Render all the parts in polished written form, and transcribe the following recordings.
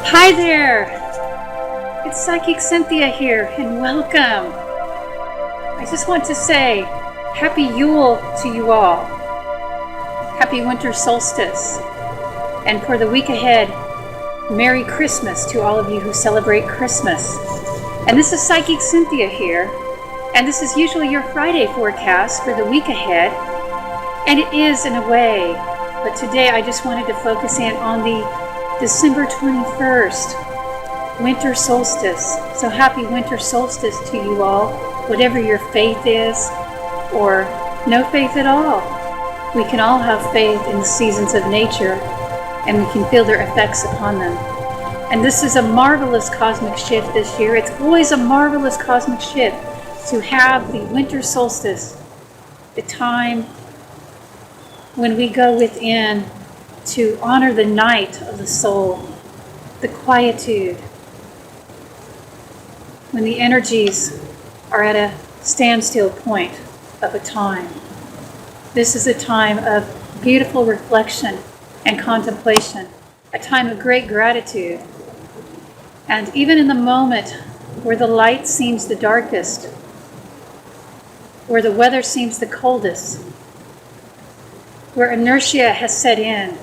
Hi there! It's Psychic Cynthia here, and welcome! I just want to say Happy Yule to you all. Happy Winter Solstice. And for the week ahead, Merry Christmas to all of you who celebrate Christmas. And this is Psychic Cynthia here, and this is usually your Friday forecast for the week ahead. And it is in a way, but today I just wanted to focus in on the December 21st, Winter Solstice. So happy Winter Solstice to you all, whatever your faith is, or no faith at all. We can all have faith in the seasons of nature, and we can feel their effects upon them. And this is a marvelous cosmic shift this year. It's always a marvelous cosmic shift to have the Winter Solstice, the time when we go within to honor the night of the soul, the quietude, when the energies are at a standstill point of a time. This is a time of beautiful reflection and contemplation, a time of great gratitude. And even in the moment where the light seems the darkest, where the weather seems the coldest, where inertia has set in,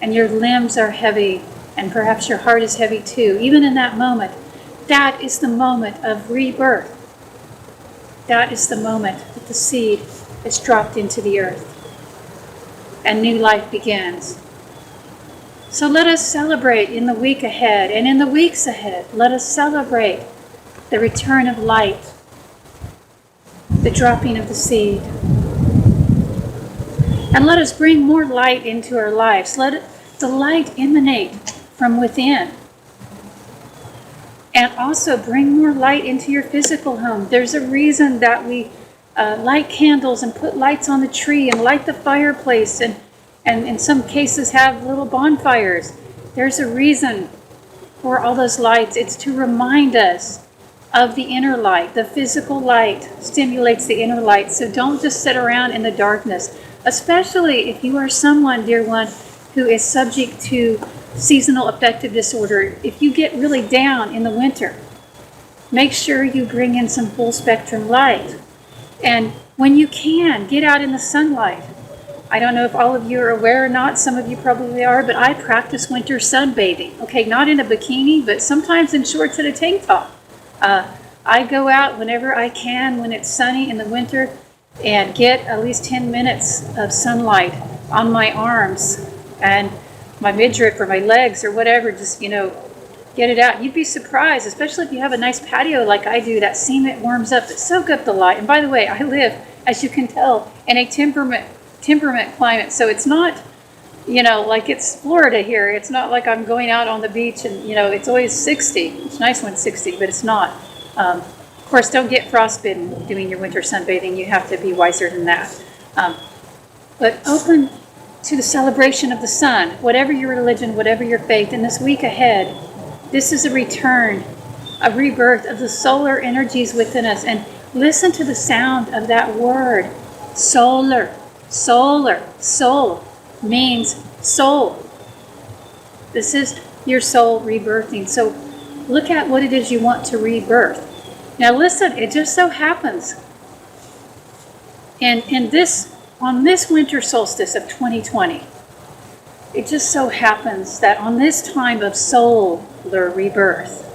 and your limbs are heavy, and perhaps your heart is heavy too. Even in that moment, that is the moment of rebirth. That is the moment that the seed is dropped into the earth, and new life begins. So let us celebrate in the week ahead, and in the weeks ahead, let us celebrate the return of light, the dropping of the seed. And let us bring more light into our lives. Let the light emanate from within. And also bring more light into your physical home. There's a reason that we light candles and put lights on the tree and light the fireplace and in some cases have little bonfires. There's a reason for all those lights. It's to remind us of the inner light. The physical light stimulates the inner light. So don't just sit around in the darkness. Especially if you are someone, dear one, who is subject to seasonal affective disorder. If you get really down in the winter, make sure you bring in some full spectrum light. And when you can, get out in the sunlight. I don't know if all of you are aware or not, some of you probably are, but I practice winter sunbathing. Okay, not in a bikini, but sometimes in shorts and a tank top. I go out whenever I can when it's sunny in the winter and get at least 10 minutes of sunlight on my arms and my midriff or my legs or whatever, just, get it out. You'd be surprised, especially if you have a nice patio like I do, that cement warms up, that soak up the light. And by the way, I live, as you can tell, in a temperament climate, so it's not, like it's Florida here. It's not like I'm going out on the beach and, it's always 60. It's nice when it's 60, but it's not. Of course, don't get frostbitten doing your winter sunbathing. You have to be wiser than that. But open to the celebration of the sun, whatever your religion, whatever your faith. In this week ahead, this is a return, a rebirth of the solar energies within us. And listen to the sound of that word, solar. Solar, soul means soul. This is your soul rebirthing. So look at what it is you want to rebirth. Now listen, it just so happens, and on this winter solstice of 2020, it just so happens that on this time of solar rebirth,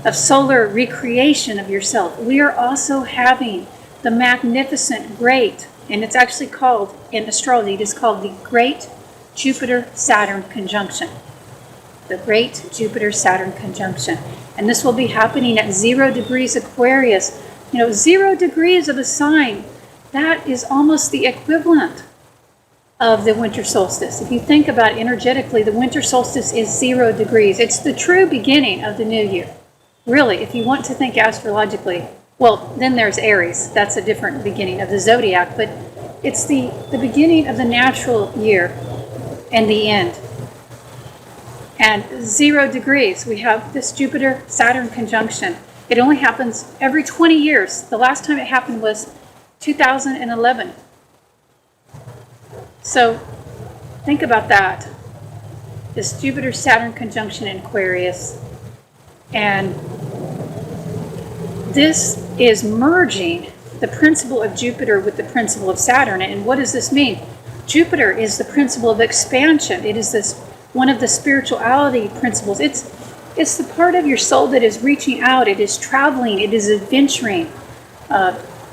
of solar recreation of yourself, we are also having the magnificent, great, and it's actually called, in astrology, it is called the Great Jupiter-Saturn Conjunction. The Great Jupiter-Saturn Conjunction. And this will be happening at 0 degrees Aquarius. 0 degrees of a sign, that is almost the equivalent of the winter solstice. If you think about it energetically, the winter solstice is 0 degrees. It's the true beginning of the new year. Really, if you want to think astrologically, well, then there's Aries. That's a different beginning of the zodiac, but it's the beginning of the natural year and the end. And 0 degrees, we have this Jupiter-Saturn conjunction. It only happens every 20 years. The last time it happened was 2011. So Think about that. This Jupiter-Saturn conjunction in Aquarius. And this is merging the principle of Jupiter with the principle of Saturn. And what does this mean? Jupiter is the principle of expansion. It is this one of the spirituality principles. It's the part of your soul that is reaching out. It is traveling. It is adventuring.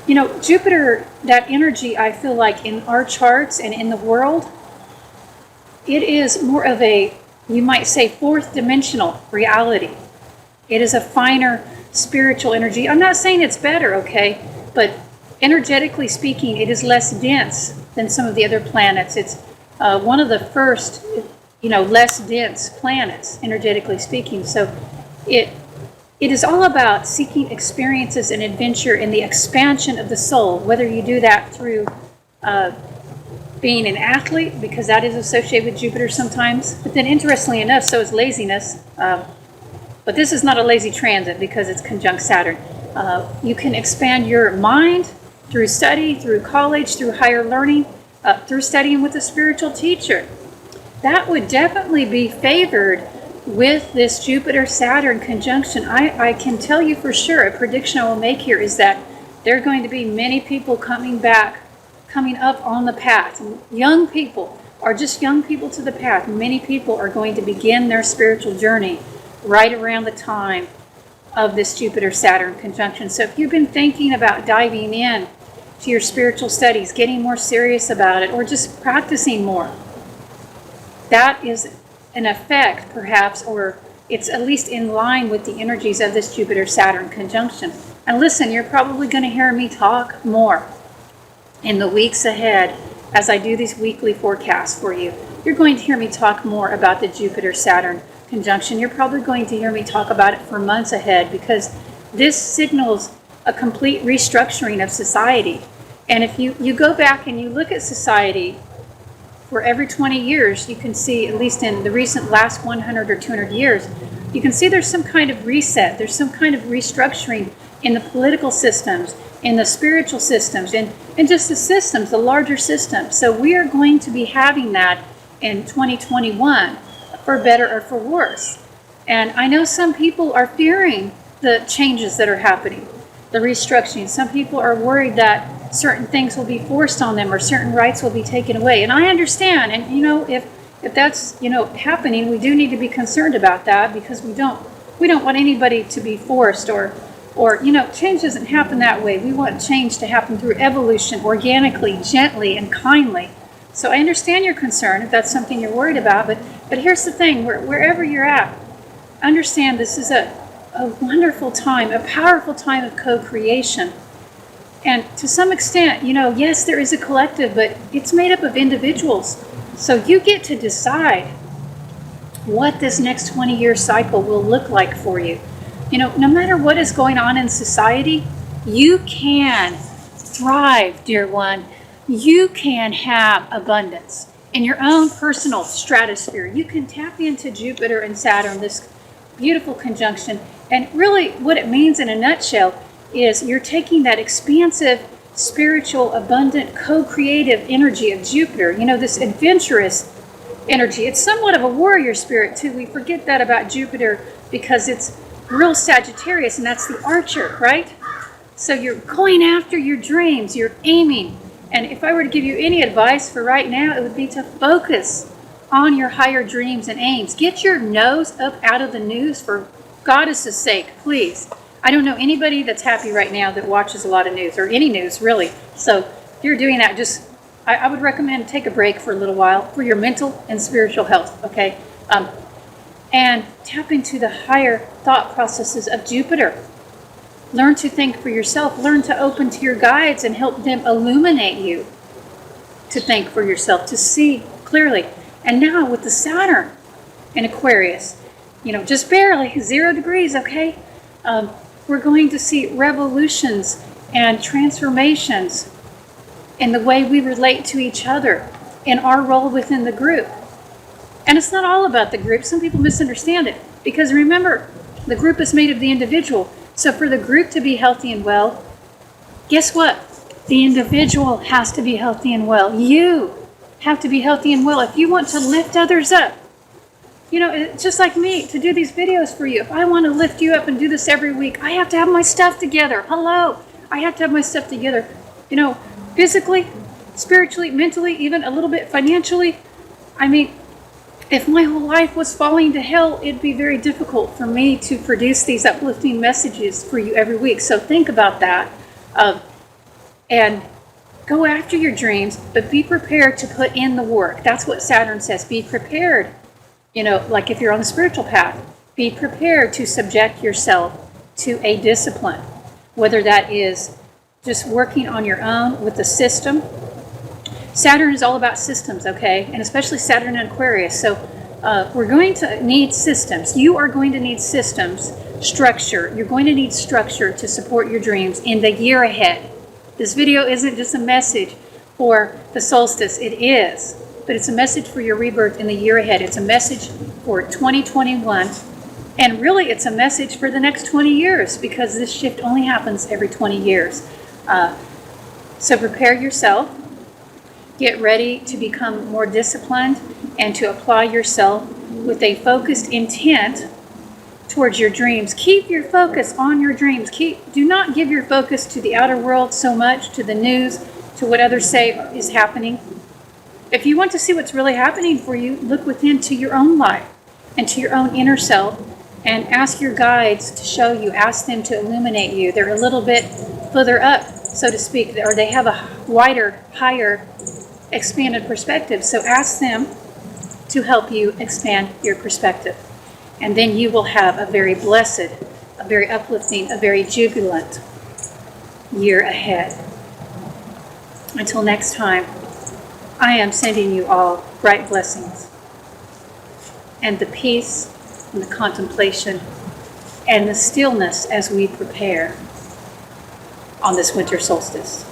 Jupiter, that energy, I feel like in our charts and in the world, it is more of a, you might say, fourth dimensional reality. It is a finer spiritual energy. I'm not saying it's better, okay? But energetically speaking, it is less dense than some of the other planets. It's one of the first, less dense planets, energetically speaking. So it is all about seeking experiences and adventure in the expansion of the soul, whether you do that through being an athlete, because that is associated with Jupiter sometimes. But then interestingly enough, so is laziness. But this is not a lazy transit because it's conjunct Saturn. You can expand your mind through study, through college, through higher learning, through studying with a spiritual teacher. That would definitely be favored with this Jupiter-Saturn conjunction. I can tell you for sure, a prediction I will make here is that there are going to be many people coming up on the path. Young people, or just young people to the path. Many people are going to begin their spiritual journey right around the time of this Jupiter-Saturn conjunction. So if you've been thinking about diving in to your spiritual studies, getting more serious about it, or just practicing more, that is an effect, perhaps, or it's at least in line with the energies of this Jupiter-Saturn conjunction. And listen, you're probably going to hear me talk more in the weeks ahead as I do these weekly forecasts for you. You're going to hear me talk more about the Jupiter-Saturn conjunction. You're probably going to hear me talk about it for months ahead, because this signals a complete restructuring of society. And if you go back and you look at society for every 20 years, you can see, at least in the recent last 100 or 200 years, you can see there's some kind of reset. There's some kind of restructuring in the political systems, in the spiritual systems, and just the systems, the larger systems. So we are going to be having that in 2021, for better or for worse. And I know some people are fearing the changes that are happening, the restructuring. Some people are worried that certain things will be forced on them or certain rights will be taken away. And I understand. And if that's happening, we do need to be concerned about that, because we don't want anybody to be forced or change doesn't happen that way. We want change to happen through evolution, organically, gently, and kindly. So I understand your concern if that's something you're worried about, but here's the thing, wherever you're at, understand this is a wonderful time, a powerful time of co-creation. And to some extent, yes, there is a collective, but it's made up of individuals. So you get to decide what this next 20-year cycle will look like for you. No matter what is going on in society, you can thrive, dear one. You can have abundance in your own personal stratosphere. You can tap into Jupiter and Saturn, this beautiful conjunction. And really what it means in a nutshell is you're taking that expansive, spiritual, abundant, co-creative energy of Jupiter, this adventurous energy. It's somewhat of a warrior spirit too. We forget that about Jupiter because it's real Sagittarius, and that's the archer, right? So you're going after your dreams, you're aiming. And if I were to give you any advice for right now, it would be to focus on your higher dreams and aims. Get your nose up out of the news, for goddess' sake, please. I don't know anybody that's happy right now that watches a lot of news, or any news, really. So if you're doing that, I would recommend take a break for a little while for your mental and spiritual health, okay? And tap into the higher thought processes of Jupiter. Learn to think for yourself. Learn to open to your guides and help them illuminate you to think for yourself, to see clearly. And now with the Saturn in Aquarius, just barely 0 degrees, okay? We're going to see revolutions and transformations in the way we relate to each other, in our role within the group. And it's not all about the group. Some people misunderstand it, because remember, the group is made of the individual. So for the group to be healthy and well, guess what? The individual has to be healthy and well. You have to be healthy and well. If you want to lift others up, you know, it's just like me to do these videos for you. If I want to lift you up and do this every week, I have to have my stuff together. Hello. I have to have my stuff together, you know, physically, spiritually, mentally, even a little bit financially. I mean, if my whole life was falling to hell, it'd be very difficult for me to produce these uplifting messages for you every week. So think about that. And go after your dreams, but be prepared to put in the work. That's what Saturn says. Be prepared. You know, like if you're on the spiritual path, be prepared to subject yourself to a discipline, whether that is just working on your own with the system. Saturn is all about systems, okay? And especially Saturn and Aquarius. So we're going to need systems. You are going to need systems, structure. You're going to need structure to support your dreams in the year ahead. This video isn't just a message for the solstice. It is. But it's a message for your rebirth in the year ahead. It's a message for 2021. And really, it's a message for the next 20 years because this shift only happens every 20 years. So prepare yourself. Get ready to become more disciplined and to apply yourself with a focused intent towards your dreams. Keep your focus on your dreams. Do not give your focus to the outer world so much, to the news, to what others say is happening. If you want to see what's really happening for you, look within to your own life and to your own inner self and ask your guides to show you. Ask them to illuminate you. They're a little bit further up, so to speak, or they have a wider, higher, expanded perspective. So ask them to help you expand your perspective. And then you will have a very blessed, a very uplifting, a very jubilant year ahead. Until next time, I am sending you all bright blessings and the peace and the contemplation and the stillness as we prepare on this winter solstice.